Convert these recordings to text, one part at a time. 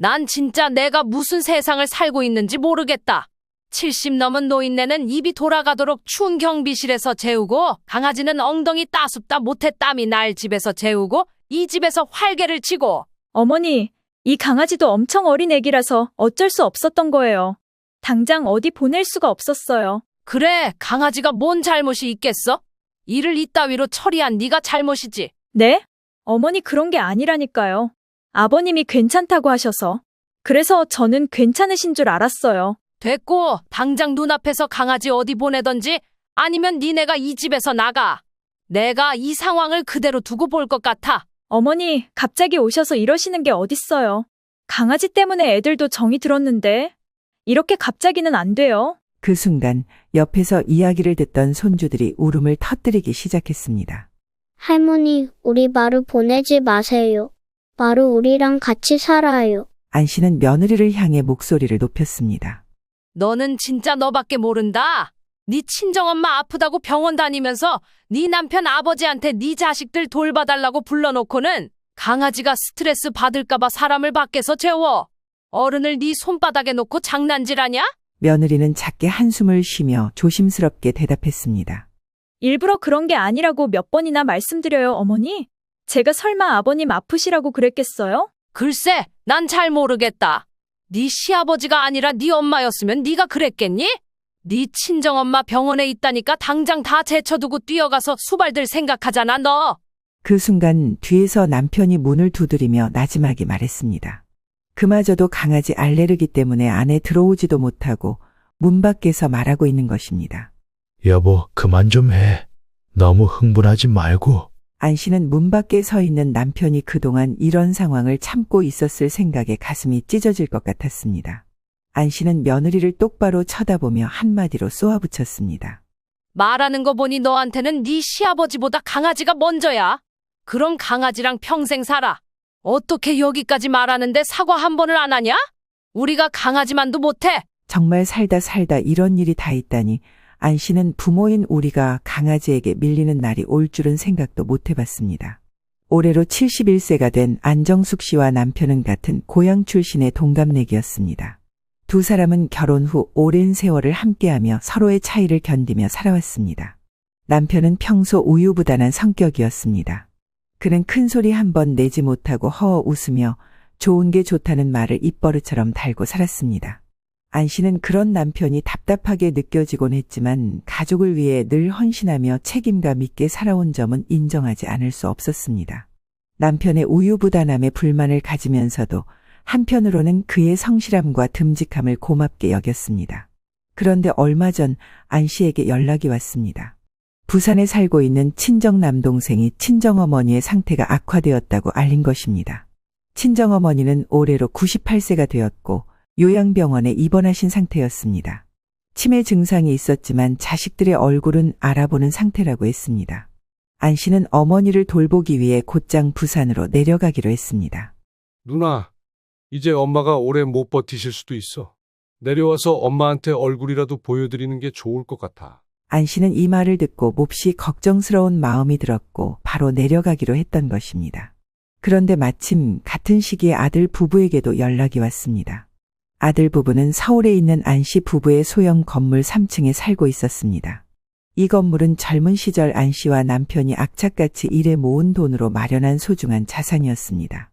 난 진짜 내가 무슨 세상을 살고 있는지 모르겠다. 70 넘은 노인네는 입이 돌아가도록 추운 경비실에서 재우고 강아지는 엉덩이 따숩다 못해 땀이 날 집에서 재우고 이 집에서 활개를 치고. 어머니, 이 강아지도 엄청 어린 애기라서 어쩔 수 없었던 거예요. 당장 어디 보낼 수가 없었어요. 그래, 강아지가 뭔 잘못이 있겠어? 일을 이따위로 처리한 네가 잘못이지. 네? 어머니 그런 게 아니라니까요. 아버님이 괜찮다고 하셔서. 그래서 저는 괜찮으신 줄 알았어요. 됐고, 당장 눈앞에서 강아지 어디 보내던지 아니면 니네가 이 집에서 나가. 내가 이 상황을 그대로 두고 볼 것 같아. 어머니, 갑자기 오셔서 이러시는 게 어딨어요. 강아지 때문에 애들도 정이 들었는데. 이렇게 갑자기는 안 돼요. 그 순간 옆에서 이야기를 듣던 손주들이 울음을 터뜨리기 시작했습니다. 할머니, 우리 마루 보내지 마세요. 마루 우리랑 같이 살아요. 안 씨는 며느리를 향해 목소리를 높였습니다. 너는 진짜 너밖에 모른다. 네 친정엄마 아프다고 병원 다니면서 네 남편 아버지한테 네 자식들 돌봐달라고 불러놓고는 강아지가 스트레스 받을까봐 사람을 밖에서 재워. 어른을 네 손바닥에 놓고 장난질하냐? 며느리는 작게 한숨을 쉬며 조심스럽게 대답했습니다. 일부러 그런 게 아니라고 몇 번이나 말씀드려요, 어머니. 제가 설마 아버님 아프시라고 그랬겠어요? 글쎄, 난 잘 모르겠다. 네 시아버지가 아니라 네 엄마였으면 네가 그랬겠니? 네 친정엄마 병원에 있다니까 당장 다 제쳐두고 뛰어가서 수발들 생각하잖아, 너. 그 순간 뒤에서 남편이 문을 두드리며 나지막이 말했습니다. 그마저도 강아지 알레르기 때문에 안에 들어오지도 못하고 문 밖에서 말하고 있는 것입니다. 여보, 그만 좀 해. 너무 흥분하지 말고. 안 씨는 문 밖에 서 있는 남편이 그동안 이런 상황을 참고 있었을 생각에 가슴이 찢어질 것 같았습니다. 안 씨는 며느리를 똑바로 쳐다보며 한마디로 쏘아붙였습니다. 말하는 거 보니 너한테는 네 시아버지보다 강아지가 먼저야. 그럼 강아지랑 평생 살아. 어떻게 여기까지 말하는데 사과 한 번을 안 하냐? 우리가 강아지만도 못해. 정말 살다 이런 일이 다 있다니 안 씨는 부모인 우리가 강아지에게 밀리는 날이 올 줄은 생각도 못 해봤습니다. 올해로 71세가 된 안정숙 씨와 남편은 같은 고향 출신의 동갑내기였습니다. 두 사람은 결혼 후 오랜 세월을 함께하며 서로의 차이를 견디며 살아왔습니다. 남편은 평소 우유부단한 성격이었습니다. 그는 큰 소리 한 번 내지 못하고 허어 웃으며 좋은 게 좋다는 말을 입버릇처럼 달고 살았습니다. 안 씨는 그런 남편이 답답하게 느껴지곤 했지만 가족을 위해 늘 헌신하며 책임감 있게 살아온 점은 인정하지 않을 수 없었습니다. 남편의 우유부단함에 불만을 가지면서도 한편으로는 그의 성실함과 듬직함을 고맙게 여겼습니다. 그런데 얼마 전 안 씨에게 연락이 왔습니다. 부산에 살고 있는 친정 남동생이 친정어머니의 상태가 악화되었다고 알린 것입니다. 친정어머니는 올해로 98세가 되었고 요양병원에 입원하신 상태였습니다. 치매 증상이 있었지만 자식들의 얼굴은 알아보는 상태라고 했습니다. 안 씨는 어머니를 돌보기 위해 곧장 부산으로 내려가기로 했습니다. 누나, 이제 엄마가 오래 못 버티실 수도 있어. 내려와서 엄마한테 얼굴이라도 보여드리는 게 좋을 것 같아. 안 씨는 이 말을 듣고 몹시 걱정스러운 마음이 들었고 바로 내려가기로 했던 것입니다. 그런데 마침 같은 시기에 아들 부부에게도 연락이 왔습니다. 아들 부부는 서울에 있는 안 씨 부부의 소형 건물 3층에 살고 있었습니다. 이 건물은 젊은 시절 안 씨와 남편이 악착같이 일해 모은 돈으로 마련한 소중한 자산이었습니다.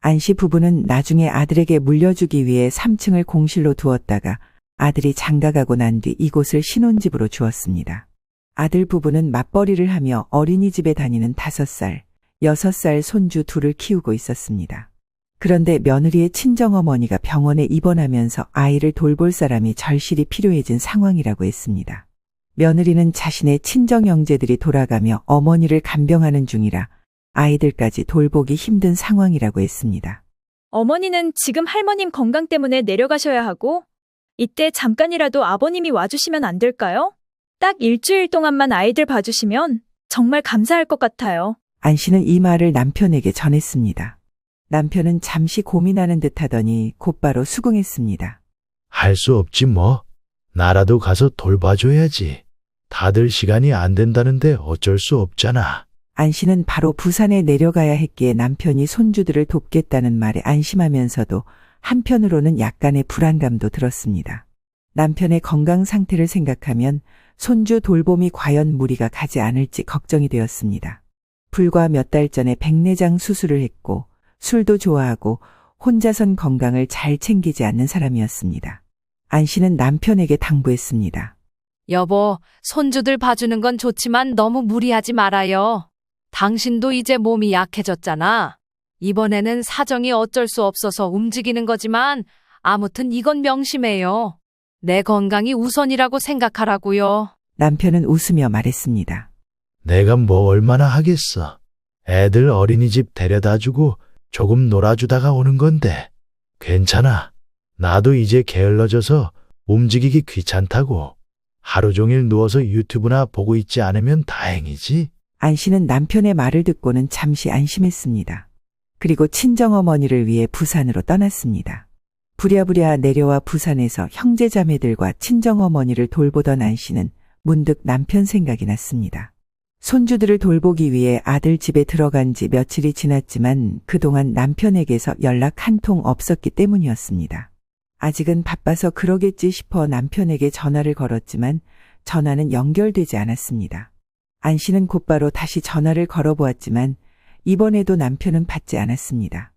안 씨 부부는 나중에 아들에게 물려주기 위해 3층을 공실로 두었다가 아들이 장가가고 난 뒤 이곳을 신혼집으로 주었습니다. 아들 부부는 맞벌이를 하며 어린이집에 다니는 5살, 6살 손주 둘을 키우고 있었습니다. 그런데 며느리의 친정어머니가 병원에 입원하면서 아이를 돌볼 사람이 절실히 필요해진 상황이라고 했습니다. 며느리는 자신의 친정 형제들이 돌아가며 어머니를 간병하는 중이라 아이들까지 돌보기 힘든 상황이라고 했습니다. 어머니는 지금 할머님 건강 때문에 내려가셔야 하고 이때 잠깐이라도 아버님이 와주시면 안 될까요? 딱 일주일 동안만 아이들 봐주시면 정말 감사할 것 같아요. 안 씨는 이 말을 남편에게 전했습니다. 남편은 잠시 고민하는 듯 하더니 곧바로 수긍했습니다. 할 수 없지 뭐. 나라도 가서 돌봐줘야지. 다들 시간이 안 된다는데 어쩔 수 없잖아. 안 씨는 바로 부산에 내려가야 했기에 남편이 손주들을 돕겠다는 말에 안심하면서도 한편으로는 약간의 불안감도 들었습니다. 남편의 건강 상태를 생각하면 손주 돌봄이 과연 무리가 가지 않을지 걱정이 되었습니다. 불과 몇 달 전에 백내장 수술을 했고 술도 좋아하고 혼자선 건강을 잘 챙기지 않는 사람이었습니다. 안 씨는 남편에게 당부했습니다. 여보, 손주들 봐주는 건 좋지만 너무 무리하지 말아요. 당신도 이제 몸이 약해졌잖아. 이번에는 사정이 어쩔 수 없어서 움직이는 거지만 아무튼 이건 명심해요. 내 건강이 우선이라고 생각하라고요. 남편은 웃으며 말했습니다. 내가 뭐 얼마나 하겠어. 애들 어린이집 데려다 주고 조금 놀아주다가 오는 건데. 괜찮아. 나도 이제 게을러져서 움직이기 귀찮다고. 하루 종일 누워서 유튜브나 보고 있지 않으면 다행이지. 안 씨는 남편의 말을 듣고는 잠시 안심했습니다. 그리고 친정어머니를 위해 부산으로 떠났습니다. 부랴부랴 내려와 부산에서 형제자매들과 친정어머니를 돌보던 안 씨는 문득 남편 생각이 났습니다. 손주들을 돌보기 위해 아들 집에 들어간 지 며칠이 지났지만 그동안 남편에게서 연락 한 통 없었기 때문이었습니다. 아직은 바빠서 그러겠지 싶어 남편에게 전화를 걸었지만 전화는 연결되지 않았습니다. 안 씨는 곧바로 다시 전화를 걸어보았지만 이번에도 남편은 받지 않았습니다.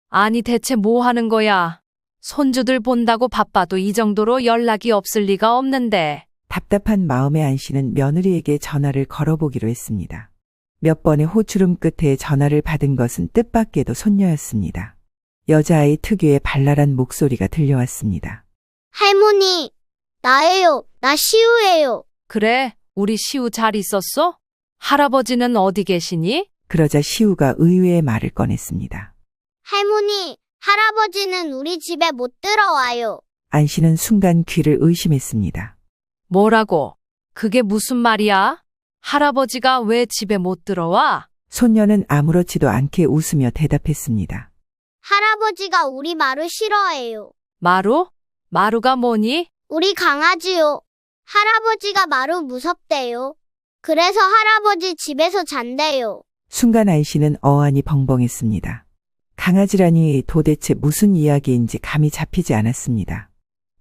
아니 대체 뭐 하는 거야? 손주들 본다고 바빠도 이 정도로 연락이 없을 리가 없는데. 답답한 마음에 안 씨는 며느리에게 전화를 걸어보기로 했습니다. 몇 번의 호출음 끝에 전화를 받은 것은 뜻밖에도 손녀였습니다. 여자아이 특유의 발랄한 목소리가 들려왔습니다. 할머니, 나예요. 나 시우예요. 그래, 우리 시우 잘 있었어? 할아버지는 어디 계시니? 그러자 시우가 의외의 말을 꺼냈습니다. 할머니, 할아버지는 우리 집에 못 들어와요. 안 씨는 순간 귀를 의심했습니다. 뭐라고? 그게 무슨 말이야? 할아버지가 왜 집에 못 들어와? 손녀는 아무렇지도 않게 웃으며 대답했습니다. 할아버지가 우리 마루 싫어해요. 마루? 마루가 뭐니? 우리 강아지요. 할아버지가 마루 무섭대요. 그래서 할아버지 집에서 잔대요. 순간 안 씨는 어안이 벙벙했습니다. 강아지라니 도대체 무슨 이야기인지 감이 잡히지 않았습니다.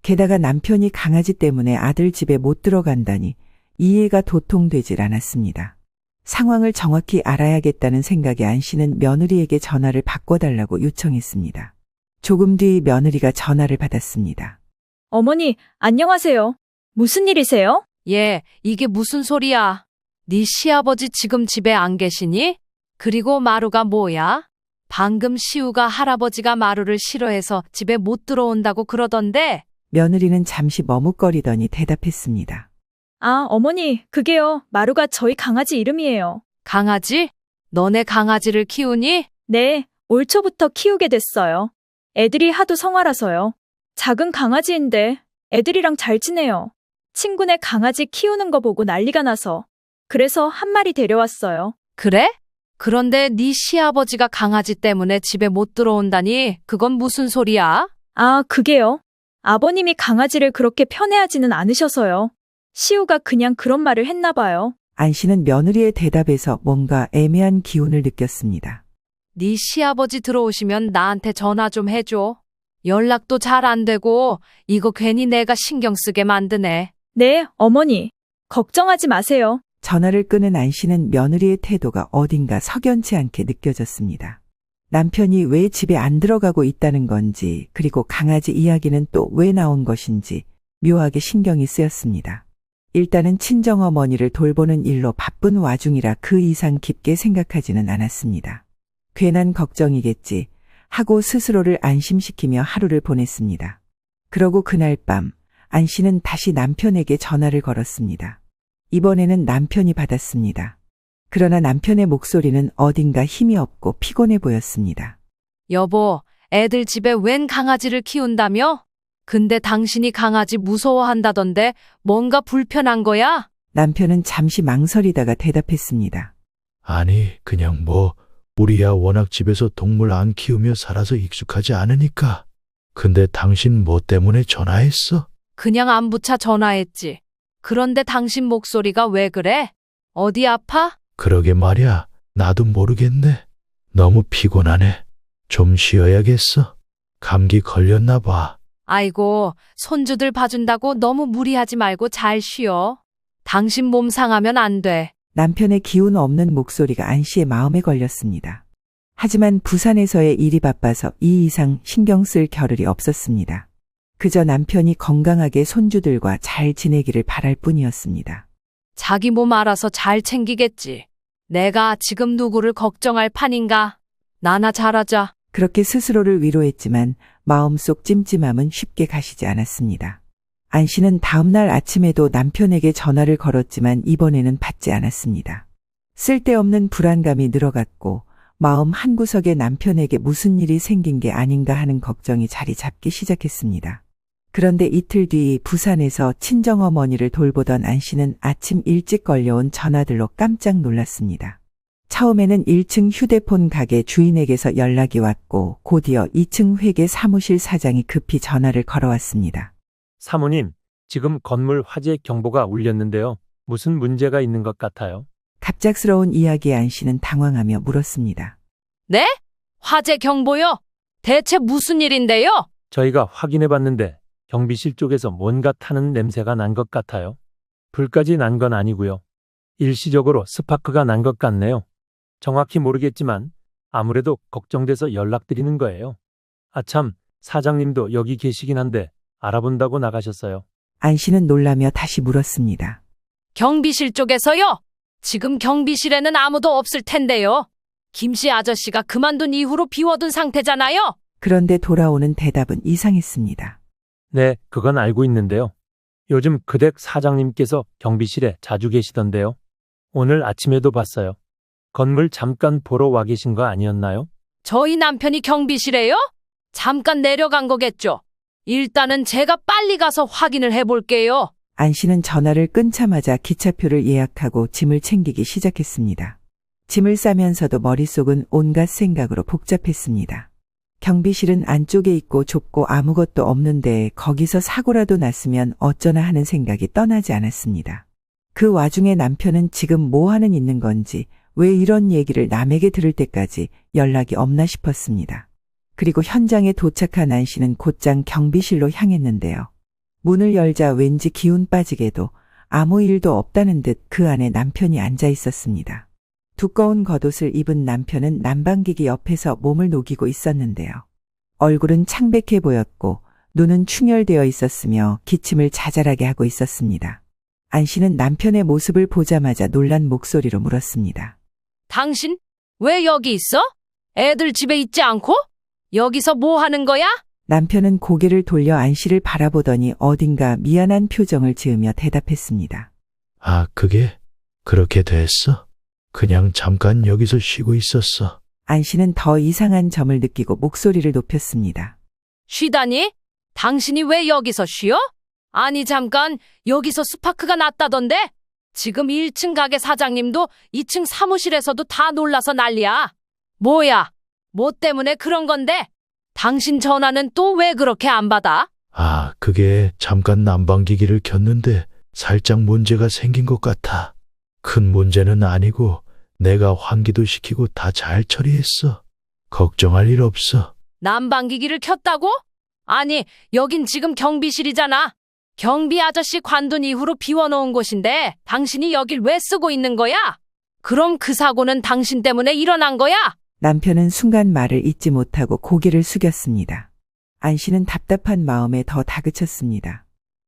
게다가 남편이 강아지 때문에 아들 집에 못 들어간다니 이해가 도통되질 않았습니다. 상황을 정확히 알아야겠다는 생각에 안 씨는 며느리에게 전화를 바꿔달라고 요청했습니다. 조금 뒤 며느리가 전화를 받았습니다. 어머니, 안녕하세요. 무슨 일이세요? 얘, 이게 무슨 소리야? 네 시아버지 지금 집에 안 계시니? 그리고 마루가 뭐야? 방금 시우가 할아버지가 마루를 싫어해서 집에 못 들어온다고 그러던데? 며느리는 잠시 머뭇거리더니 대답했습니다. 아, 어머니, 그게요. 마루가 저희 강아지 이름이에요. 강아지? 너네 강아지를 키우니? 네, 올 초부터 키우게 됐어요. 애들이 하도 성화라서요. 작은 강아지인데 애들이랑 잘 지내요. 친구네 강아지 키우는 거 보고 난리가 나서. 그래서 한 마리 데려왔어요. 그래? 그런데 네 시아버지가 강아지 때문에 집에 못 들어온다니 그건 무슨 소리야? 아, 그게요. 아버님이 강아지를 그렇게 편애하지는 않으셔서요. 시우가 그냥 그런 말을 했나 봐요. 안 씨는 며느리의 대답에서 뭔가 애매한 기운을 느꼈습니다. 네 시아버지 들어오시면 나한테 전화 좀 해줘. 연락도 잘 안 되고 이거 괜히 내가 신경 쓰게 만드네. 네, 어머니. 걱정하지 마세요. 전화를 끄는 안 씨는 며느리의 태도가 어딘가 석연치 않게 느껴졌습니다. 남편이 왜 집에 안 들어가고 있다는 건지, 그리고 강아지 이야기는 또 왜 나온 것인지 묘하게 신경이 쓰였습니다. 일단은 친정어머니를 돌보는 일로 바쁜 와중이라 그 이상 깊게 생각하지는 않았습니다. 괜한 걱정이겠지 하고 스스로를 안심시키며 하루를 보냈습니다. 그러고 그날 밤 안 씨는 다시 남편에게 전화를 걸었습니다. 이번에는 남편이 받았습니다. 그러나 남편의 목소리는 어딘가 힘이 없고 피곤해 보였습니다. 여보, 애들 집에 웬 강아지를 키운다며? 근데 당신이 강아지 무서워한다던데 뭔가 불편한 거야? 남편은 잠시 망설이다가 대답했습니다. 아니, 그냥 우리야 워낙 집에서 동물 안 키우며 살아서 익숙하지 않으니까. 근데 당신 뭐 때문에 전화했어? 그냥 안부차 전화했지. 그런데 당신 목소리가 왜 그래? 어디 아파? 그러게 말이야. 나도 모르겠네. 너무 피곤하네. 좀 쉬어야겠어. 감기 걸렸나 봐. 아이고, 손주들 봐준다고 너무 무리하지 말고 잘 쉬어. 당신 몸 상하면 안 돼. 남편의 기운 없는 목소리가 안 씨의 마음에 걸렸습니다. 하지만 부산에서의 일이 바빠서 이 이상 신경 쓸 겨를이 없었습니다. 그저 남편이 건강하게 손주들과 잘 지내기를 바랄 뿐이었습니다. 자기 몸 알아서 잘 챙기겠지. 내가 지금 누구를 걱정할 판인가? 나나 잘하자. 그렇게 스스로를 위로했지만 마음속 찜찜함은 쉽게 가시지 않았습니다. 안 씨는 다음날 아침에도 남편에게 전화를 걸었지만 이번에는 받지 않았습니다. 쓸데없는 불안감이 늘어갔고 마음 한구석에 남편에게 무슨 일이 생긴 게 아닌가 하는 걱정이 자리 잡기 시작했습니다. 그런데 이틀 뒤 부산에서 친정어머니를 돌보던 안 씨는 아침 일찍 걸려온 전화들로 깜짝 놀랐습니다. 처음에는 1층 휴대폰 가게 주인에게서 연락이 왔고 곧이어 2층 회계 사무실 사장이 급히 전화를 걸어왔습니다. 사모님, 지금 건물 화재 경보가 울렸는데요. 무슨 문제가 있는 것 같아요? 갑작스러운 이야기에 안 씨는 당황하며 물었습니다. 네? 화재 경보요? 대체 무슨 일인데요? 저희가 확인해 봤는데 경비실 쪽에서 뭔가 타는 냄새가 난 것 같아요. 불까지 난 건 아니고요. 일시적으로 스파크가 난 것 같네요. 정확히 모르겠지만 아무래도 걱정돼서 연락드리는 거예요. 아참, 사장님도 여기 계시긴 한데 알아본다고 나가셨어요. 안 씨는 놀라며 다시 물었습니다. 경비실 쪽에서요? 지금 경비실에는 아무도 없을 텐데요. 김씨 아저씨가 그만둔 이후로 비워둔 상태잖아요. 그런데 돌아오는 대답은 이상했습니다. 네, 그건 알고 있는데요. 요즘 그댁 사장님께서 경비실에 자주 계시던데요. 오늘 아침에도 봤어요. 건물 잠깐 보러 와 계신 거 아니었나요? 저희 남편이 경비실에요? 잠깐 내려간 거겠죠. 일단은 제가 빨리 가서 확인을 해볼게요. 안 씨는 전화를 끊자마자 기차표를 예약하고 짐을 챙기기 시작했습니다. 짐을 싸면서도 머릿속은 온갖 생각으로 복잡했습니다. 경비실은 안쪽에 있고 좁고 아무것도 없는데 거기서 사고라도 났으면 어쩌나 하는 생각이 떠나지 않았습니다. 그 와중에 남편은 지금 뭐 하는 있는 건지 왜 이런 얘기를 남에게 들을 때까지 연락이 없나 싶었습니다. 그리고 현장에 도착한 안 씨는 곧장 경비실로 향했는데요. 문을 열자 왠지 기운 빠지게도 아무 일도 없다는 듯 그 안에 남편이 앉아 있었습니다. 두꺼운 겉옷을 입은 남편은 난방기기 옆에서 몸을 녹이고 있었는데요. 얼굴은 창백해 보였고 눈은 충혈되어 있었으며 기침을 자잘하게 하고 있었습니다. 안 씨는 남편의 모습을 보자마자 놀란 목소리로 물었습니다. 당신 왜 여기 있어? 애들 집에 있지 않고? 여기서 뭐 하는 거야? 남편은 고개를 돌려 안 씨를 바라보더니 어딘가 미안한 표정을 지으며 대답했습니다. 아, 그게 그렇게 됐어? 그냥 잠깐 여기서 쉬고 있었어. 안 씨는 더 이상한 점을 느끼고 목소리를 높였습니다. 쉬다니? 당신이 왜 여기서 쉬어? 아니 잠깐 여기서 스파크가 났다던데? 지금 1층 가게 사장님도 2층 사무실에서도 다 놀라서 난리야. 뭐야? 뭐 때문에 그런 건데? 당신 전화는 또 왜 그렇게 안 받아? 아, 그게 잠깐 난방기기를 켰는데 살짝 문제가 생긴 것 같아. 큰 문제는 아니고 내가 환기도 시키고 다 잘 처리했어. 걱정할 일 없어. 난방기기를 켰다고? 아니, 여긴 지금 경비실이잖아. 경비 아저씨 관둔 이후로 비워놓은 곳인데 당신이 여길 왜 쓰고 있는 거야? 그럼 그 사고는 당신 때문에 일어난 거야? 남편은 순간 말을 잇지 못하고 고개를 숙였습니다. 안 씨는 답답한 마음에 더 다그쳤습니다.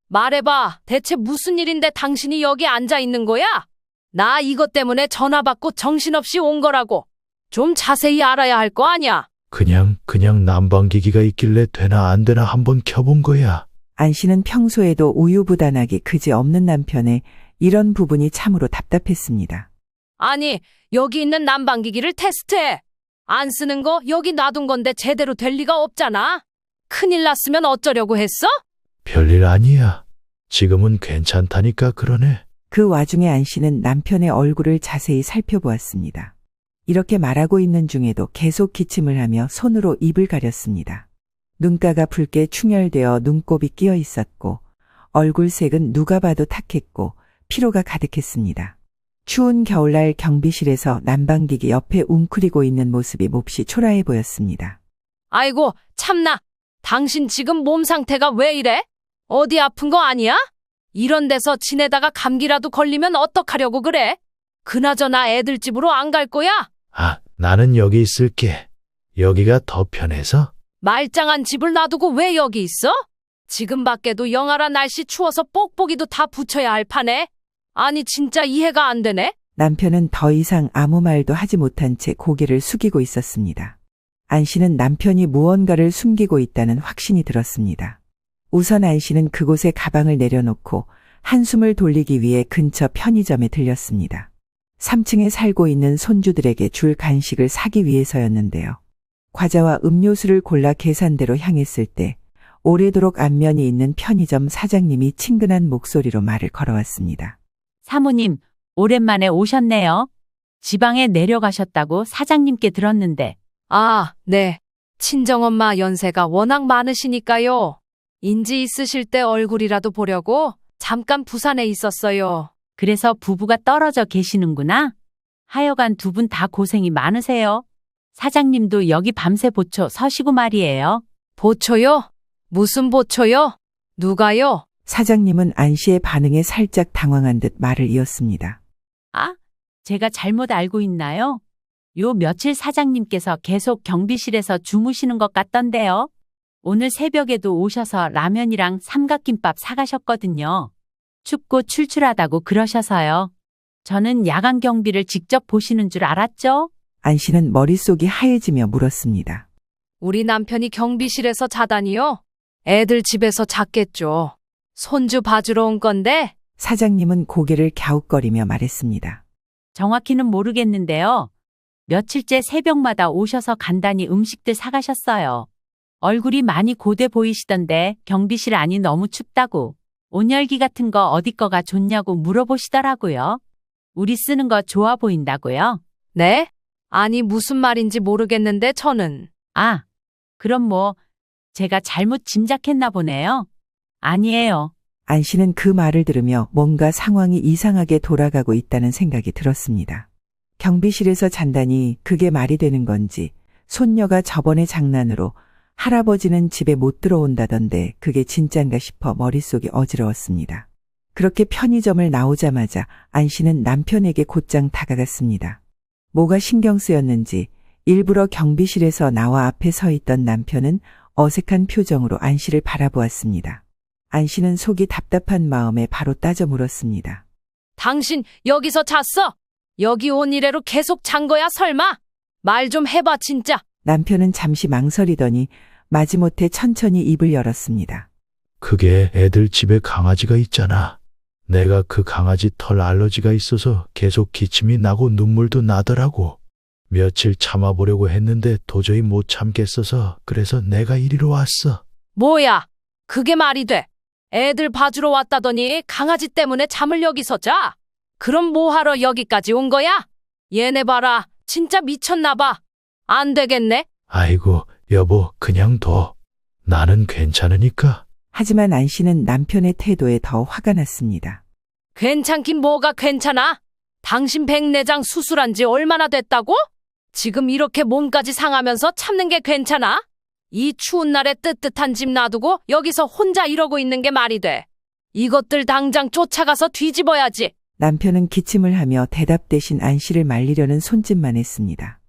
말해봐. 대체 무슨 일인데 당신이 여기 앉아 있는 거야? 나 이것 때문에 전화 받고 정신없이 온 거라고. 좀 자세히 알아야 할 거 아니야. 그냥 난방기기가 있길래 되나 안 되나 한번 켜본 거야. 안 씨는 평소에도 우유부단하기 그지없는 남편의 이런 부분이 참으로 답답했습니다. 아니, 여기 있는 난방기기를 테스트해. 안 쓰는 거 여기 놔둔 건데 제대로 될 리가 없잖아. 큰일 났으면 어쩌려고 했어? 별일 아니야. 지금은 괜찮다니까 그러네. 그 와중에 안 씨는 남편의 얼굴을 자세히 살펴보았습니다. 이렇게 말하고 있는 중에도 계속 기침을 하며 손으로 입을 가렸습니다. 눈가가 붉게 충혈되어 눈곱이 끼어 있었고 얼굴색은 누가 봐도 탁했고 피로가 가득했습니다. 추운 겨울날 경비실에서 난방기기 옆에 웅크리고 있는 모습이 몹시 초라해 보였습니다. 아이고, 참나. 당신 지금 몸 상태가 왜 이래? 어디 아픈 거 아니야? 이런 데서 지내다가 감기라도 걸리면 어떡하려고 그래? 그나저나 애들 집으로 안 갈 거야? 아, 나는 여기 있을게. 여기가 더 편해서? 말짱한 집을 놔두고 왜 여기 있어? 지금 밖에도 영하라 날씨 추워서 뽁뽁이도 다 붙여야 할 판에. 아니 진짜 이해가 안 되네. 남편은 더 이상 아무 말도 하지 못한 채 고개를 숙이고 있었습니다. 안 씨는 남편이 무언가를 숨기고 있다는 확신이 들었습니다. 우선 안 씨는 그곳에 가방을 내려놓고 한숨을 돌리기 위해 근처 편의점에 들렸습니다. 3층에 살고 있는 손주들에게 줄 간식을 사기 위해서였는데요. 과자와 음료수를 골라 계산대로 향했을 때 오래도록 안면이 있는 편의점 사장님이 친근한 목소리로 말을 걸어왔습니다. 사모님, 오랜만에 오셨네요. 지방에 내려가셨다고 사장님께 들었는데. 아, 네. 친정엄마 연세가 워낙 많으시니까요. 인지 있으실 때 얼굴이라도 보려고 잠깐 부산에 있었어요. 그래서 부부가 떨어져 계시는구나. 하여간 두 분 다 고생이 많으세요. 사장님도 여기 밤새 보초 서시고 말이에요. 보초요? 무슨 보초요? 누가요? 사장님은 안 씨의 반응에 살짝 당황한 듯 말을 이었습니다. 아, 제가 잘못 알고 있나요? 요 며칠 사장님께서 계속 경비실에서 주무시는 것 같던데요. 오늘 새벽에도 오셔서 라면이랑 삼각김밥 사가셨거든요. 춥고 출출하다고 그러셔서요. 저는 야간 경비를 직접 보시는 줄 알았죠? 안 씨는 머릿속이 하얘지며 물었습니다. 우리 남편이 경비실에서 자다니요? 애들 집에서 잤겠죠. 손주 봐주러 온 건데. 사장님은 고개를 갸웃거리며 말했습니다. 정확히는 모르겠는데요. 며칠째 새벽마다 오셔서 간단히 음식들 사가셨어요. 얼굴이 많이 고돼 보이시던데 경비실 안이 너무 춥다고. 온열기 같은 거 어디 거가 좋냐고 물어보시더라고요. 우리 쓰는 거 좋아 보인다고요. 네? 아니 무슨 말인지 모르겠는데 저는. 아, 그럼 뭐 제가 잘못 짐작했나 보네요. 아니에요. 안 씨는 그 말을 들으며 뭔가 상황이 이상하게 돌아가고 있다는 생각이 들었습니다. 경비실에서 잔다니 그게 말이 되는 건지, 손녀가 저번에 장난으로 할아버지는 집에 못 들어온다던데 그게 진짠가 싶어 머릿속이 어지러웠습니다. 그렇게 편의점을 나오자마자 안 씨는 남편에게 곧장 다가갔습니다. 뭐가 신경 쓰였는지 일부러 경비실에서 나와 앞에 서 있던 남편은 어색한 표정으로 안 씨를 바라보았습니다. 안 씨는 속이 답답한 마음에 바로 따져 물었습니다. 당신 여기서 잤어? 여기 온 이래로 계속 잔 거야 설마? 말 좀 해봐 진짜. 남편은 잠시 망설이더니 마지못해 천천히 입을 열었습니다. 그게 애들 집에 강아지가 있잖아. 내가 그 강아지 털 알러지가 있어서 계속 기침이 나고 눈물도 나더라고. 며칠 참아보려고 했는데 도저히 못 참겠어서 그래서 내가 이리로 왔어. 뭐야? 그게 말이 돼? 애들 봐주러 왔다더니 강아지 때문에 잠을 여기서 자? 그럼 뭐하러 여기까지 온 거야? 얘네 봐라. 진짜 미쳤나 봐. 안 되겠네. 아이고, 여보, 그냥 둬. 나는 괜찮으니까. 하지만 안 씨는 남편의 태도에 더 화가 났습니다. 괜찮긴 뭐가 괜찮아? 당신 백내장 수술한 지 얼마나 됐다고? 지금 이렇게 몸까지 상하면서 참는 게 괜찮아? 이 추운 날에 뜨뜻한 집 놔두고 여기서 혼자 이러고 있는 게 말이 돼. 이것들 당장 쫓아가서 뒤집어야지. 남편은 기침을 하며 대답 대신 안 씨를 말리려는 손짓만 했습니다.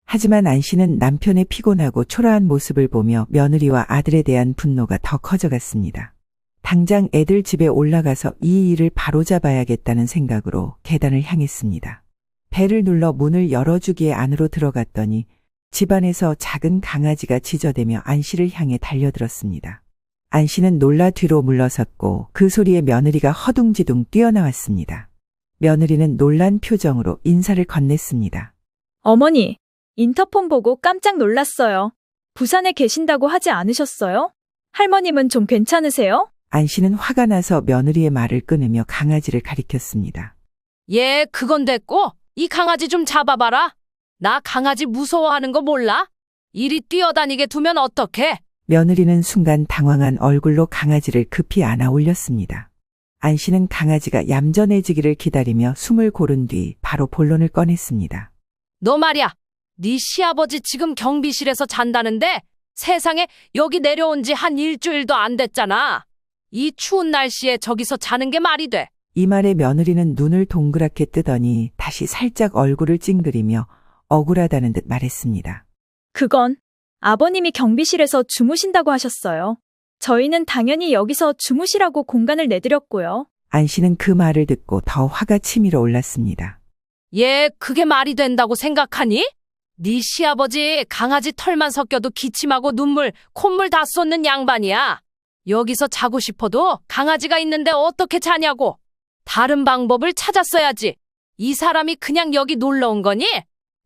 하지만 안 씨는 남편의 피곤하고 초라한 모습을 보며 며느리와 아들에 대한 분노가 더 커져갔습니다. 당장 애들 집에 올라가서 이 일을 바로잡아야겠다는 생각으로 계단을 향했습니다. 배를 눌러 문을 열어주기에 안으로 들어갔더니 집안에서 작은 강아지가 짖어대며 안 씨를 향해 달려들었습니다. 안 씨는 놀라 뒤로 물러섰고 그 소리에 며느리가 허둥지둥 뛰어나왔습니다. 며느리는 놀란 표정으로 인사를 건넸습니다. 어머니, 인터폰 보고 깜짝 놀랐어요. 부산에 계신다고 하지 않으셨어요? 할머님은 좀 괜찮으세요? 안 씨는 화가 나서 며느리의 말을 끊으며 강아지를 가리켰습니다. 예, 그건 됐고 이 강아지 좀 잡아봐라. 나 강아지 무서워하는 거 몰라? 이리 뛰어다니게 두면 어떡해? 며느리는 순간 당황한 얼굴로 강아지를 급히 안아 올렸습니다. 안 씨는 강아지가 얌전해지기를 기다리며 숨을 고른 뒤 바로 본론을 꺼냈습니다. 너 말이야. 네 시아버지 지금 경비실에서 잔다는데 세상에 여기 내려온 지 한 일주일도 안 됐잖아. 이 추운 날씨에 저기서 자는 게 말이 돼. 이 말에 며느리는 눈을 동그랗게 뜨더니 다시 살짝 얼굴을 찡그리며 억울하다는 듯 말했습니다. 그건 아버님이 경비실에서 주무신다고 하셨어요. 저희는 당연히 여기서 주무시라고 공간을 내드렸고요. 안 씨는 그 말을 듣고 더 화가 치밀어 올랐습니다. 얘 그게 말이 된다고 생각하니? 네 시아버지 강아지 털만 섞여도 기침하고 눈물, 콧물 다 쏟는 양반이야. 여기서 자고 싶어도 강아지가 있는데 어떻게 자냐고. 다른 방법을 찾았어야지. 이 사람이 그냥 여기 놀러 온 거니?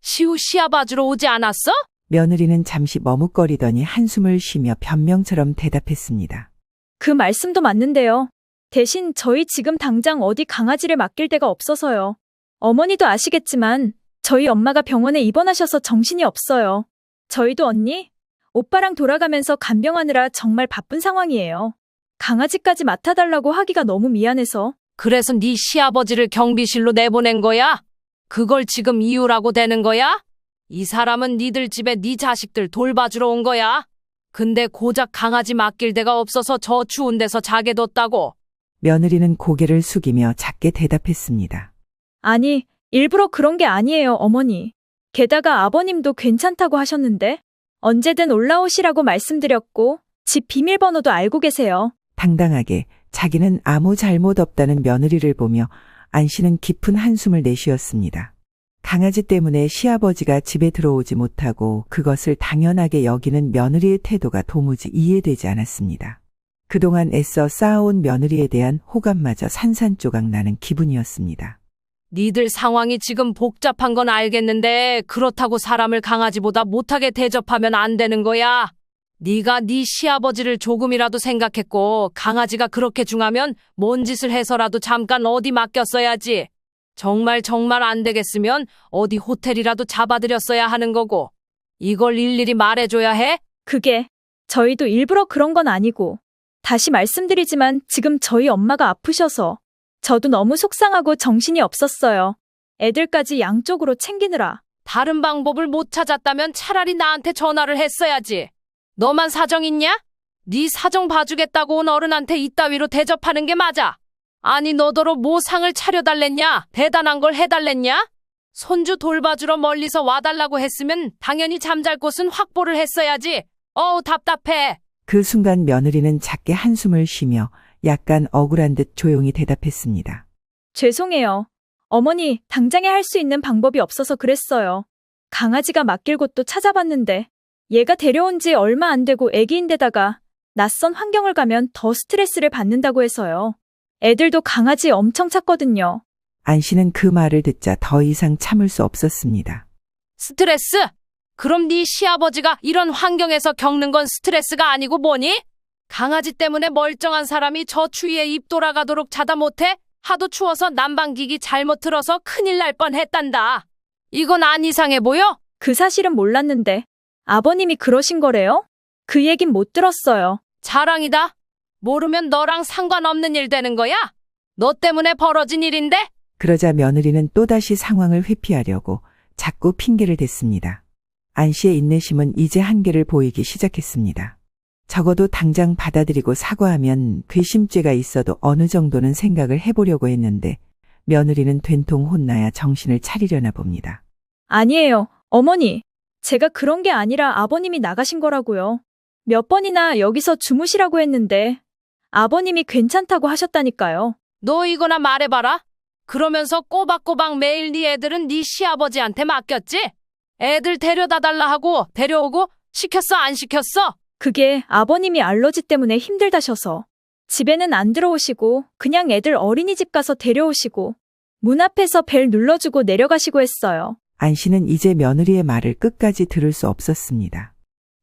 시우 시아 봐주러 오지 않았어? 며느리는 잠시 머뭇거리더니 한숨을 쉬며 변명처럼 대답했습니다. 그 말씀도 맞는데요. 대신 저희 지금 당장 어디 강아지를 맡길 데가 없어서요. 어머니도 아시겠지만 저희 엄마가 병원에 입원하셔서 정신이 없어요. 저희도 언니, 오빠랑 돌아가면서 간병하느라 정말 바쁜 상황이에요. 강아지까지 맡아달라고 하기가 너무 미안해서. 그래서 네 시아버지를 경비실로 내보낸 거야? 그걸 지금 이유라고 되는 거야? 이 사람은 니들 집에 네 자식들 돌봐주러 온 거야. 근데 고작 강아지 맡길 데가 없어서 저 추운 데서 자게 뒀다고. 며느리는 고개를 숙이며 작게 대답했습니다. 아니, 일부러 그런 게 아니에요, 어머니. 게다가 아버님도 괜찮다고 하셨는데 언제든 올라오시라고 말씀드렸고 집 비밀번호도 알고 계세요. 당당하게 자기는 아무 잘못 없다는 며느리를 보며 안 씨는 깊은 한숨을 내쉬었습니다. 강아지 때문에 시아버지가 집에 들어오지 못하고 그것을 당연하게 여기는 며느리의 태도가 도무지 이해되지 않았습니다. 그동안 애써 쌓아온 며느리에 대한 호감마저 산산조각 나는 기분이었습니다. 니들 상황이 지금 복잡한 건 알겠는데 그렇다고 사람을 강아지보다 못하게 대접하면 안 되는 거야. 네가 네 시아버지를 조금이라도 생각했고 강아지가 그렇게 중하면 뭔 짓을 해서라도 잠깐 어디 맡겼어야지. 정말 안 되겠으면 어디 호텔이라도 잡아드렸어야 하는 거고. 이걸 일일이 말해줘야 해? 그게 저희도 일부러 그런 건 아니고 다시 말씀드리지만 지금 저희 엄마가 아프셔서 저도 너무 속상하고 정신이 없었어요. 애들까지 양쪽으로 챙기느라. 다른 방법을 못 찾았다면 차라리 나한테 전화를 했어야지. 너만 사정 있냐? 네 사정 봐주겠다고 온 어른한테 이따위로 대접하는 게 맞아. 아니 너더러 뭐 상을 차려달랬냐? 대단한 걸 해달랬냐? 손주 돌봐주러 멀리서 와달라고 했으면 당연히 잠잘 곳은 확보를 했어야지. 어우 답답해. 그 순간 며느리는 작게 한숨을 쉬며 약간 억울한 듯 조용히 대답했습니다. 죄송해요. 어머니, 당장에 할 수 있는 방법이 없어서 그랬어요. 강아지가 맡길 곳도 찾아봤는데 얘가 데려온 지 얼마 안 되고 애기인데다가 낯선 환경을 가면 더 스트레스를 받는다고 해서요. 애들도 강아지 엄청 찾거든요. 안 씨는 그 말을 듣자 더 이상 참을 수 없었습니다. 스트레스? 그럼 네 시아버지가 이런 환경에서 겪는 건 스트레스가 아니고 뭐니? 강아지 때문에 멀쩡한 사람이 저 추위에 입 돌아가도록 자다 못해? 하도 추워서 난방기기 잘못 틀어서 큰일 날 뻔했단다. 이건 안 이상해 보여? 그 사실은 몰랐는데 아버님이 그러신 거래요? 그 얘긴 못 들었어요. 자랑이다. 모르면 너랑 상관없는 일 되는 거야? 너 때문에 벌어진 일인데? 그러자 며느리는 또다시 상황을 회피하려고 자꾸 핑계를 댔습니다. 안 씨의 인내심은 이제 한계를 보이기 시작했습니다. 적어도 당장 받아들이고 사과하면 괘씸죄가 있어도 어느 정도는 생각을 해보려고 했는데 며느리는 된통 혼나야 정신을 차리려나 봅니다. 아니에요, 어머니. 제가 그런 게 아니라 아버님이 나가신 거라고요. 몇 번이나 여기서 주무시라고 했는데 아버님이 괜찮다고 하셨다니까요. 너 이거나 말해봐라. 그러면서 꼬박꼬박 매일 네 애들은 네 시아버지한테 맡겼지? 애들 데려다 달라 하고 데려오고 시켰어 안 시켰어? 그게 아버님이 알러지 때문에 힘들다셔서 집에는 안 들어오시고 그냥 애들 어린이집 가서 데려오시고 문 앞에서 벨 눌러주고 내려가시고 했어요. 안 씨는 이제 며느리의 말을 끝까지 들을 수 없었습니다.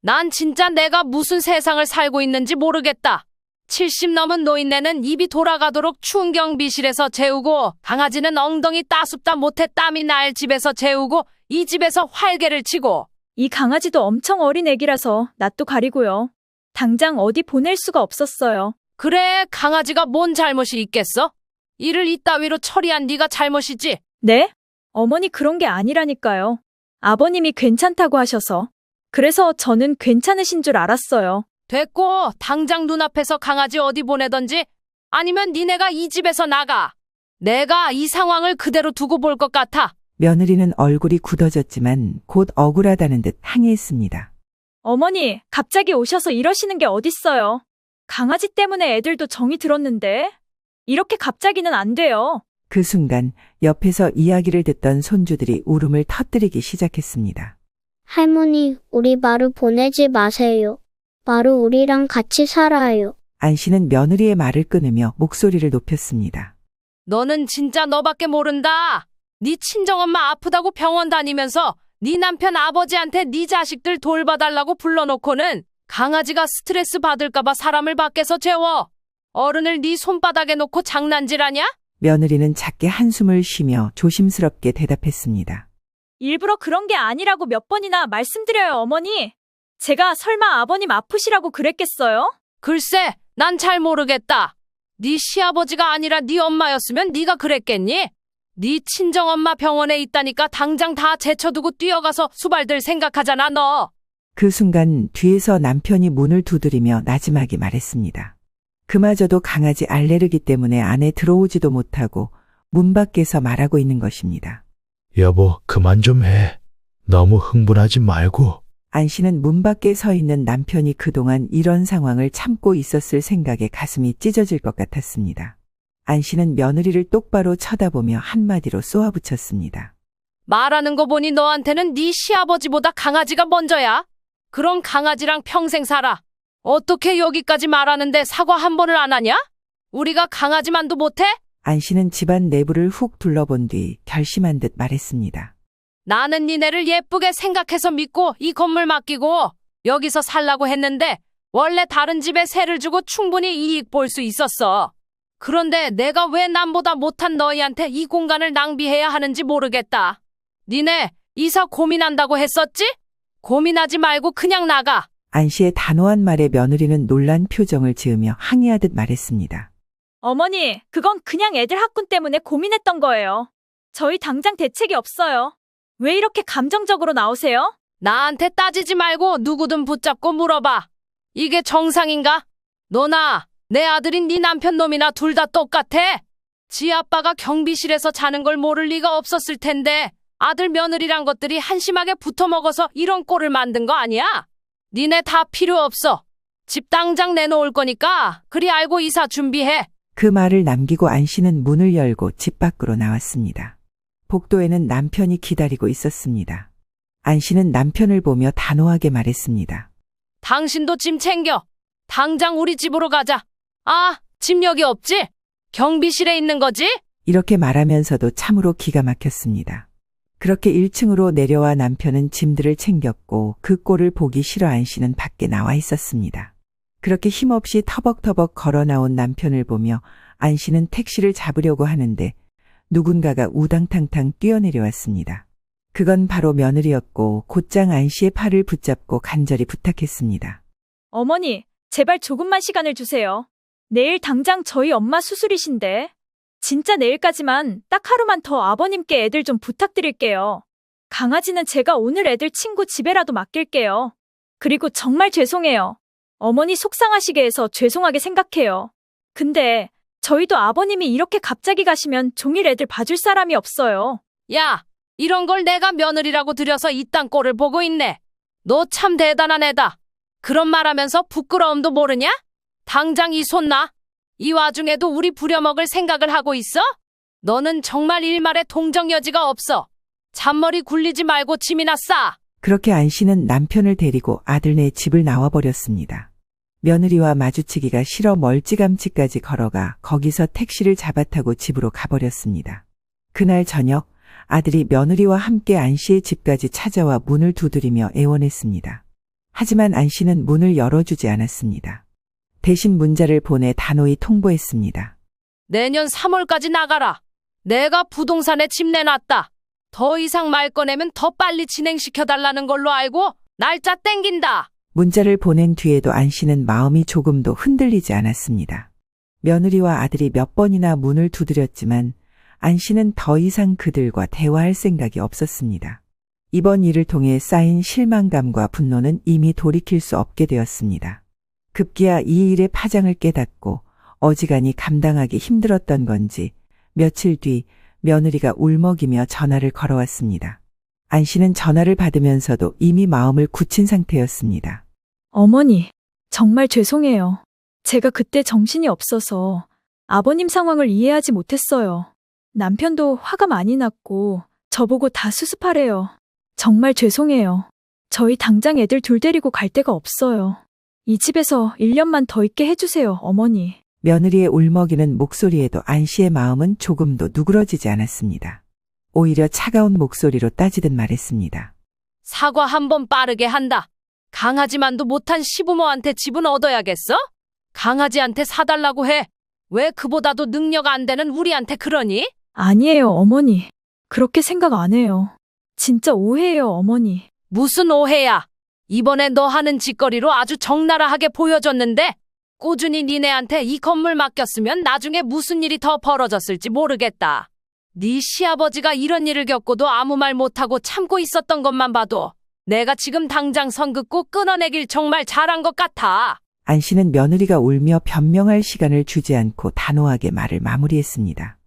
난 진짜 내가 무슨 세상을 살고 있는지 모르겠다. 70 넘은 노인네는 입이 돌아가도록 추운 경비실에서 재우고 강아지는 엉덩이 따숩다 못해 땀이 날 집에서 재우고 이 집에서 활개를 치고. 이 강아지도 엄청 어린 애기라서 낯도 가리고요. 당장 어디 보낼 수가 없었어요. 그래 강아지가 뭔 잘못이 있겠어? 일을 이따위로 처리한 네가 잘못이지. 네? 어머니 그런 게 아니라니까요. 아버님이 괜찮다고 하셔서. 그래서 저는 괜찮으신 줄 알았어요. 됐고, 당장 눈앞에서 강아지 어디 보내던지, 아니면 니네가 이 집에서 나가. 내가 이 상황을 그대로 두고 볼 것 같아. 며느리는 얼굴이 굳어졌지만 곧 억울하다는 듯 항의했습니다. 어머니, 갑자기 오셔서 이러시는 게 어딨어요. 강아지 때문에 애들도 정이 들었는데. 이렇게 갑자기는 안 돼요. 그 순간 옆에서 이야기를 듣던 손주들이 울음을 터뜨리기 시작했습니다. 할머니, 우리 마루 보내지 마세요. 마루 우리랑 같이 살아요. 안 씨는 며느리의 말을 끊으며 목소리를 높였습니다. 너는 진짜 너밖에 모른다. 네 친정엄마 아프다고 병원 다니면서 네 남편 아버지한테 네 자식들 돌봐달라고 불러놓고는 강아지가 스트레스 받을까봐 사람을 밖에서 재워. 어른을 네 손바닥에 놓고 장난질하냐? 며느리는 작게 한숨을 쉬며 조심스럽게 대답했습니다. 일부러 그런 게 아니라고 몇 번이나 말씀드려요, 어머니. 제가 설마 아버님 아프시라고 그랬겠어요? 글쎄, 난 잘 모르겠다. 네 시아버지가 아니라 네 엄마였으면 네가 그랬겠니? 네 친정엄마 병원에 있다니까 당장 다 제쳐두고 뛰어가서 수발들 생각하잖아, 너. 그 순간 뒤에서 남편이 문을 두드리며 나지막이 말했습니다. 그마저도 강아지 알레르기 때문에 안에 들어오지도 못하고 문 밖에서 말하고 있는 것입니다. 여보, 그만 좀 해. 너무 흥분하지 말고. 안 씨는 문 밖에 서 있는 남편이 그동안 이런 상황을 참고 있었을 생각에 가슴이 찢어질 것 같았습니다. 안 씨는 며느리를 똑바로 쳐다보며 한마디로 쏘아붙였습니다. 말하는 거 보니 너한테는 네 시아버지보다 강아지가 먼저야. 그럼 강아지랑 평생 살아. 어떻게 여기까지 말하는데 사과 한 번을 안 하냐? 우리가 강아지만도 못해? 안 씨는 집안 내부를 훅 둘러본 뒤 결심한 듯 말했습니다. 나는 니네를 예쁘게 생각해서 믿고 이 건물 맡기고 여기서 살라고 했는데 원래 다른 집에 세를 주고 충분히 이익 볼 수 있었어. 그런데 내가 왜 남보다 못한 너희한테 이 공간을 낭비해야 하는지 모르겠다. 니네 이사 고민한다고 했었지? 고민하지 말고 그냥 나가. 안 씨의 단호한 말에 며느리는 놀란 표정을 지으며 항의하듯 말했습니다. 어머니, 그건 그냥 애들 학군 때문에 고민했던 거예요. 저희 당장 대책이 없어요. 왜 이렇게 감정적으로 나오세요? 나한테 따지지 말고 누구든 붙잡고 물어봐. 이게 정상인가? 너나 내 아들인 네 남편 놈이나 둘 다 똑같아. 지 아빠가 경비실에서 자는 걸 모를 리가 없었을 텐데 아들 며느리란 것들이 한심하게 붙어먹어서 이런 꼴을 만든 거 아니야? 니네 다 필요 없어. 집 당장 내놓을 거니까 그리 알고 이사 준비해. 그 말을 남기고 안 씨는 문을 열고 집 밖으로 나왔습니다. 복도에는 남편이 기다리고 있었습니다. 안 씨는 남편을 보며 단호하게 말했습니다. 당신도 짐 챙겨. 당장 우리 집으로 가자. 아, 짐 여기 없지? 경비실에 있는 거지? 이렇게 말하면서도 참으로 기가 막혔습니다. 그렇게 1층으로 내려와 남편은 짐들을 챙겼고 그 꼴을 보기 싫어 안 씨는 밖에 나와 있었습니다. 그렇게 힘없이 터벅터벅 걸어 나온 남편을 보며 안 씨는 택시를 잡으려고 하는데 누군가가 우당탕탕 뛰어내려왔습니다. 그건 바로 며느리였고 곧장 안 씨의 팔을 붙잡고 간절히 부탁했습니다. 어머니, 제발 조금만 시간을 주세요. 내일 당장 저희 엄마 수술이신데. 진짜 내일까지만 딱 하루만 더 아버님께 애들 좀 부탁드릴게요. 강아지는 제가 오늘 애들 친구 집에라도 맡길게요. 그리고 정말 죄송해요. 어머니 속상하시게 해서 죄송하게 생각해요. 근데 저희도 아버님이 이렇게 갑자기 가시면 종일 애들 봐줄 사람이 없어요. 야, 이런 걸 내가 며느리라고 들여서 이딴 꼴을 보고 있네. 너 참 대단한 애다. 그런 말하면서 부끄러움도 모르냐? 당장 이 손 놔. 이 와중에도 우리 부려먹을 생각을 하고 있어? 너는 정말 일말의 동정 여지가 없어. 잔머리 굴리지 말고 짐이나 싸. 그렇게 안 씨는 남편을 데리고 아들네 집을 나와버렸습니다. 며느리와 마주치기가 싫어 멀찌감치까지 걸어가 거기서 택시를 잡아타고 집으로 가버렸습니다. 그날 저녁 아들이 며느리와 함께 안 씨의 집까지 찾아와 문을 두드리며 애원했습니다. 하지만 안 씨는 문을 열어주지 않았습니다. 대신 문자를 보내 단호히 통보했습니다. 내년 3월까지 나가라. 내가 부동산에 집 내놨다. 더 이상 말 꺼내면 더 빨리 진행시켜달라는 걸로 알고 날짜 땡긴다. 문자를 보낸 뒤에도 안 씨는 마음이 조금도 흔들리지 않았습니다. 며느리와 아들이 몇 번이나 문을 두드렸지만 안 씨는 더 이상 그들과 대화할 생각이 없었습니다. 이번 일을 통해 쌓인 실망감과 분노는 이미 돌이킬 수 없게 되었습니다. 급기야 이 일의 파장을 깨닫고 어지간히 감당하기 힘들었던 건지 며칠 뒤 며느리가 울먹이며 전화를 걸어왔습니다. 안 씨는 전화를 받으면서도 이미 마음을 굳힌 상태였습니다. 어머니, 정말 죄송해요. 제가 그때 정신이 없어서 아버님 상황을 이해하지 못했어요. 남편도 화가 많이 났고 저보고 다 수습하래요. 정말 죄송해요. 저희 당장 애들 둘 데리고 갈 데가 없어요. 이 집에서 1년만 더 있게 해주세요, 어머니. 며느리의 울먹이는 목소리에도 안 씨의 마음은 조금도 누그러지지 않았습니다. 오히려 차가운 목소리로 따지듯 말했습니다. 사과 한 번 빠르게 한다. 강아지만도 못한 시부모한테 집은 얻어야겠어? 강아지한테 사달라고 해. 왜 그보다도 능력 안 되는 우리한테 그러니? 아니에요, 어머니. 그렇게 생각 안 해요. 진짜 오해예요, 어머니. 무슨 오해야? 이번에 너 하는 짓거리로 아주 적나라하게 보여줬는데 꾸준히 니네한테 이 건물 맡겼으면 나중에 무슨 일이 더 벌어졌을지 모르겠다. 네 시아버지가 이런 일을 겪고도 아무 말 못하고 참고 있었던 것만 봐도 내가 지금 당장 선 긋고 끊어내길 정말 잘한 것 같아. 안 씨는 며느리가 울며 변명할 시간을 주지 않고 단호하게 말을 마무리했습니다.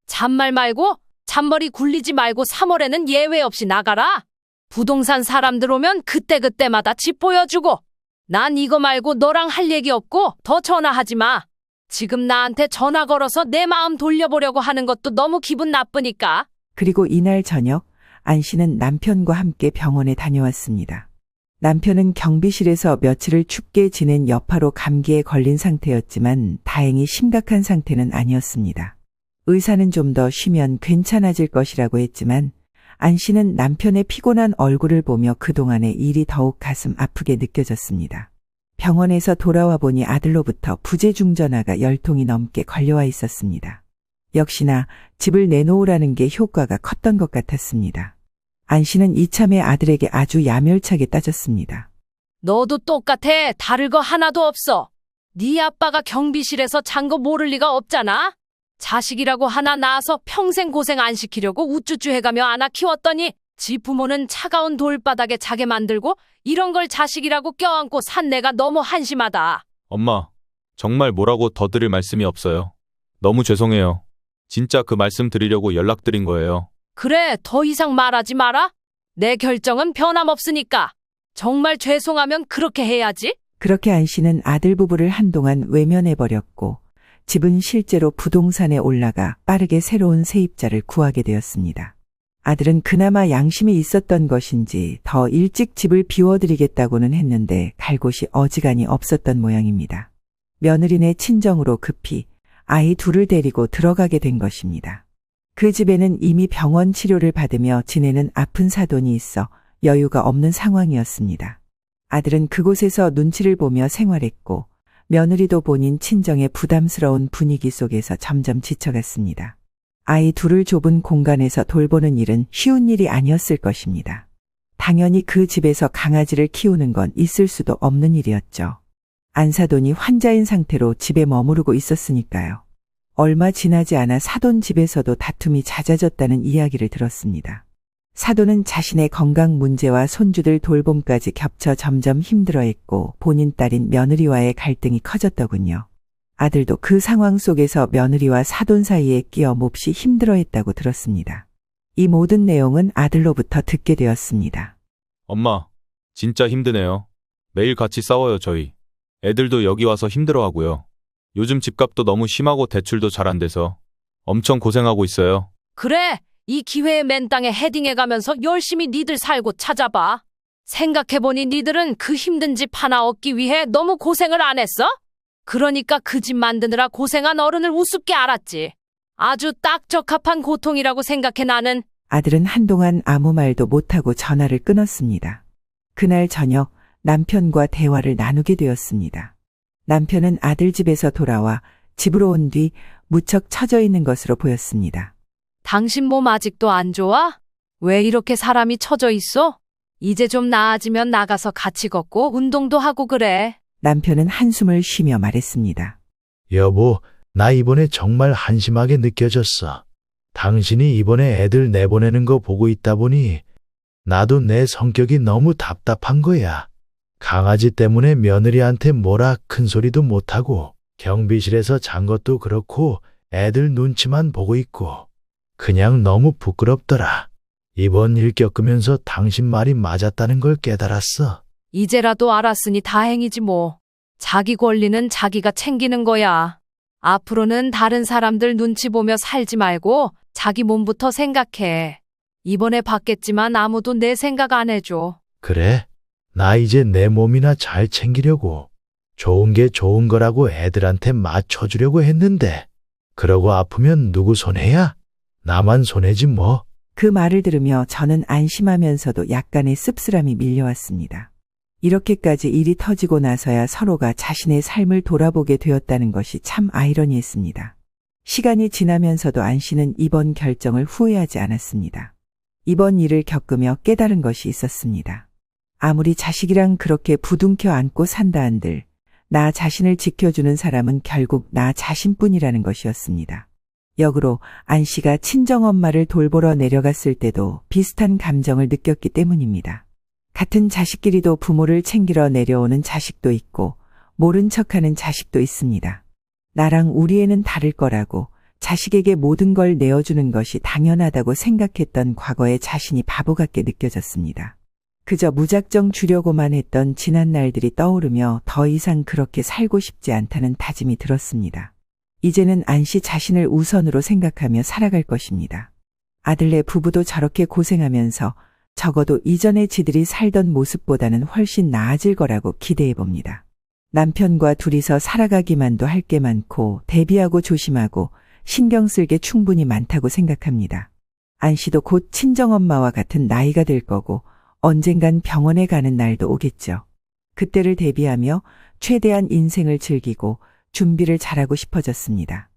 잔말 말고 잔머리 굴리지 말고 3월에는 예외 없이 나가라. 부동산 사람들 오면 그때그때마다 집 보여주고 난 이거 말고 너랑 할 얘기 없고 더 전화하지 마. 지금 나한테 전화 걸어서 내 마음 돌려보려고 하는 것도 너무 기분 나쁘니까. 그리고 이날 저녁 안 씨는 남편과 함께 병원에 다녀왔습니다. 남편은 경비실에서 며칠을 춥게 지낸 여파로 감기에 걸린 상태였지만 다행히 심각한 상태는 아니었습니다. 의사는 좀 더 쉬면 괜찮아질 것이라고 했지만 안 씨는 남편의 피곤한 얼굴을 보며 그동안의 일이 더욱 가슴 아프게 느껴졌습니다. 병원에서 돌아와 보니 아들로부터 부재중 전화가 10통이 넘게 걸려와 있었습니다. 역시나 집을 내놓으라는 게 효과가 컸던 것 같았습니다. 안 씨는 이참에 아들에게 아주 야멸차게 따졌습니다. 너도 똑같아. 다를 거 하나도 없어. 네 아빠가 경비실에서 잔 거 모를 리가 없잖아. 자식이라고 하나 낳아서 평생 고생 안 시키려고 우쭈쭈 해가며 안아 키웠더니 지 부모는 차가운 돌바닥에 자게 만들고 이런 걸 자식이라고 껴안고 산 내가 너무 한심하다. 엄마, 정말 뭐라고 더 드릴 말씀이 없어요. 너무 죄송해요. 진짜 그 말씀 드리려고 연락드린 거예요. 그래, 더 이상 말하지 마라. 내 결정은 변함없으니까. 정말 죄송하면 그렇게 해야지. 그렇게 안 씨는 아들 부부를 한동안 외면해버렸고 집은 실제로 부동산에 올라가 빠르게 새로운 세입자를 구하게 되었습니다. 아들은 그나마 양심이 있었던 것인지 더 일찍 집을 비워드리겠다고는 했는데 갈 곳이 어지간히 없었던 모양입니다. 며느리네 친정으로 급히 아이 둘을 데리고 들어가게 된 것입니다. 그 집에는 이미 병원 치료를 받으며 지내는 아픈 사돈이 있어 여유가 없는 상황이었습니다. 아들은 그곳에서 눈치를 보며 생활했고 며느리도 본인 친정의 부담스러운 분위기 속에서 점점 지쳐갔습니다. 아이 둘을 좁은 공간에서 돌보는 일은 쉬운 일이 아니었을 것입니다. 당연히 그 집에서 강아지를 키우는 건 있을 수도 없는 일이었죠. 안사돈이 환자인 상태로 집에 머무르고 있었으니까요. 얼마 지나지 않아 사돈 집에서도 다툼이 잦아졌다는 이야기를 들었습니다. 사돈은 자신의 건강 문제와 손주들 돌봄까지 겹쳐 점점 힘들어했고 본인 딸인 며느리와의 갈등이 커졌더군요. 아들도 그 상황 속에서 며느리와 사돈 사이에 끼어 몹시 힘들어했다고 들었습니다. 이 모든 내용은 아들로부터 듣게 되었습니다. 엄마, 진짜 힘드네요. 매일 같이 싸워요, 저희. 애들도 여기 와서 힘들어하고요. 요즘 집값도 너무 심하고 대출도 잘 안 돼서 엄청 고생하고 있어요. 그래, 이 기회에 맨 땅에 헤딩해가면서 열심히 니들 살고 찾아봐. 생각해보니 니들은 그 힘든 집 하나 얻기 위해 너무 고생을 안 했어? 그러니까 그 집 만드느라 고생한 어른을 우습게 알았지. 아주 딱 적합한 고통이라고 생각해 나는. 아들은 한동안 아무 말도 못하고 전화를 끊었습니다. 그날 저녁 남편과 대화를 나누게 되었습니다. 남편은 아들 집에서 돌아와 집으로 온 뒤 무척 처져 있는 것으로 보였습니다. 당신 몸 아직도 안 좋아? 왜 이렇게 사람이 처져 있어? 이제 좀 나아지면 나가서 같이 걷고 운동도 하고 그래. 남편은 한숨을 쉬며 말했습니다. 여보, 나 이번에 정말 한심하게 느껴졌어. 당신이 이번에 애들 내보내는 거 보고 있다 보니 나도 내 성격이 너무 답답한 거야. 강아지 때문에 며느리한테 뭐라 큰 소리도 못하고 경비실에서 잔 것도 그렇고 애들 눈치만 보고 있고 그냥 너무 부끄럽더라. 이번 일 겪으면서 당신 말이 맞았다는 걸 깨달았어. 이제라도 알았으니 다행이지 뭐. 자기 권리는 자기가 챙기는 거야. 앞으로는 다른 사람들 눈치 보며 살지 말고 자기 몸부터 생각해. 이번에 받겠지만 아무도 내 생각 안 해줘. 그래? 나 이제 내 몸이나 잘 챙기려고 좋은 게 좋은 거라고 애들한테 맞춰주려고 했는데 그러고 아프면 누구 손해야? 나만 손해지 뭐. 그 말을 들으며 저는 안심하면서도 약간의 씁쓸함이 밀려왔습니다. 이렇게까지 일이 터지고 나서야 서로가 자신의 삶을 돌아보게 되었다는 것이 참 아이러니했습니다. 시간이 지나면서도 안 씨는 이번 결정을 후회하지 않았습니다. 이번 일을 겪으며 깨달은 것이 있었습니다. 아무리 자식이랑 그렇게 부둥켜 안고 산다 한들 나 자신을 지켜주는 사람은 결국 나 자신뿐이라는 것이었습니다. 역으로 안 씨가 친정엄마를 돌보러 내려갔을 때도 비슷한 감정을 느꼈기 때문입니다. 같은 자식끼리도 부모를 챙기러 내려오는 자식도 있고 모른 척하는 자식도 있습니다. 나랑 우리 애는 다를 거라고 자식에게 모든 걸 내어주는 것이 당연하다고 생각했던 과거의 자신이 바보 같게 느껴졌습니다. 그저 무작정 주려고만 했던 지난 날들이 떠오르며 더 이상 그렇게 살고 싶지 않다는 다짐이 들었습니다. 이제는 안 씨 자신을 우선으로 생각하며 살아갈 것입니다. 아들네 부부도 저렇게 고생하면서 적어도 이전에 지들이 살던 모습보다는 훨씬 나아질 거라고 기대해 봅니다. 남편과 둘이서 살아가기만도 할 게 많고 대비하고 조심하고 신경 쓸 게 충분히 많다고 생각합니다. 안 씨도 곧 친정엄마와 같은 나이가 될 거고 언젠간 병원에 가는 날도 오겠죠. 그때를 대비하며 최대한 인생을 즐기고 준비를 잘하고 싶어졌습니다.